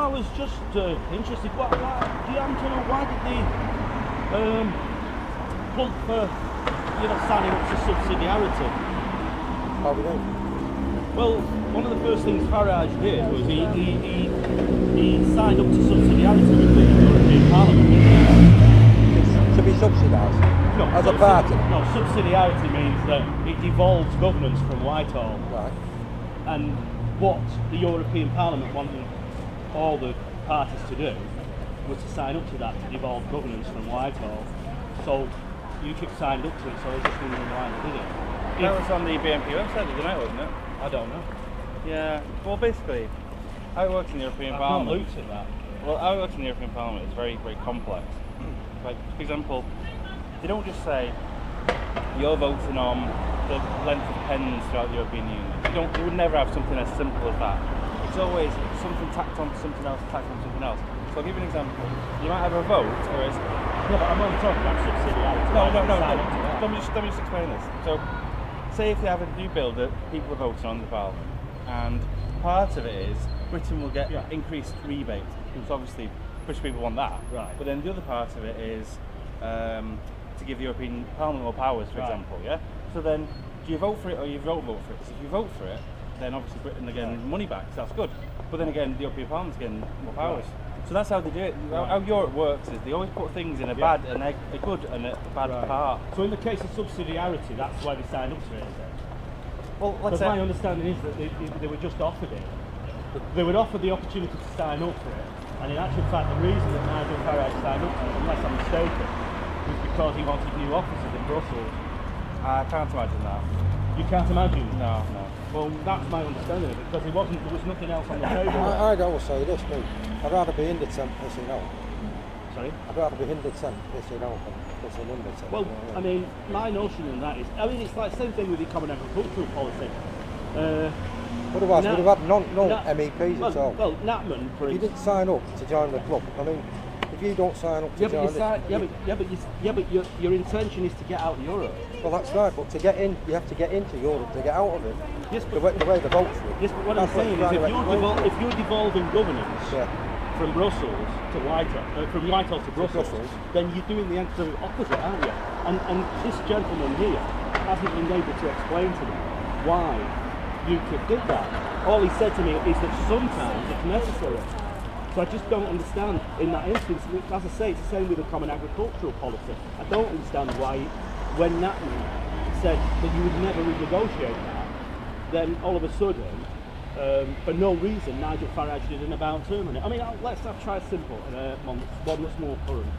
I was just interested. Do you happen to know why did they plug for signing up to subsidiarity? How we do? Well, one of the first things Farage did was he signed up to subsidiarity with the European Parliament. To be subsidised? No, as a party? No, subsidiarity means that it devolves governance from Whitehall. Right. And what the European Parliament wanted all the parties to do was to sign up to that, to devolve governance from Whitehall. So UKIP signed up to it, so I was just wondering why they did it. That was on the BNP website the other night, wasn't it? I don't know. Yeah, well basically, I worked in the European Parliament. I've not looked at that. Well, I worked in the European Parliament, it's very, very complex. Like, for example, they don't just say, you're voting on the length of pens throughout the European Union. You would never have something as simple as that. It's always something tacked on to something else, tacked on to something else. So I'll give you an example. You might have a vote, whereas... No, but I'm only talking about subsidiarity. No. Let me just explain this. So, say if they have a new bill that people are voting on the Parliament, and part of it is Britain will get increased rebates, because obviously British people want that. Right. But then the other part of it is to give the European Parliament more powers, for example. Yeah. So then, do you vote for it or you don't vote for it? So if you vote for it, then obviously Britain are getting money back, so that's good. But then again, the European Parliament's getting more powers. So that's how they do it. How Europe works is they always put things in a bad and a good and a bad part. So in the case of subsidiarity, that's why they signed up to it, is it? Well, let's say... my understanding is that they were just offered it. They were offered the opportunity to sign up for it, and in actual fact the reason that Nigel Farage signed up for it, unless I'm mistaken, was because he wanted new offices in Brussels. I can't imagine that. You can't imagine? No. Well, that's my understanding of it, because there was nothing else on the table. I'd always say this, mate. I'd rather be in the tent pissing out. Sorry? I'd rather be in the tent pissing out than pissing in the tent. Well, I mean, my notion on that is, it's like the same thing with the common agricultural policy. Otherwise, we'd have had no MEPs at all. Well, Natman, for if you didn't sign up to join the club, I mean, if you don't sign up to join but your intention is to get out of Europe. Well, that's right, but to get in, you have to get into Europe to get out of it. Yes, but the way the vote's through. Yes, but what I'm saying is, if you're devolving governance from Brussels to Whitehall, from Whitehall to Brussels, then you're doing the absolute opposite, aren't you? And this gentleman here hasn't been able to explain to me why UKIP did that. All he said to me is that sometimes it's necessary. So I just don't understand in that instance. As I say, it's the same with the common agricultural policy. I don't understand why, when Natman said that you would never renegotiate that, then all of a sudden, for no reason, Nigel Farage did an about turn on it. I mean, let's try simple, one that's more current.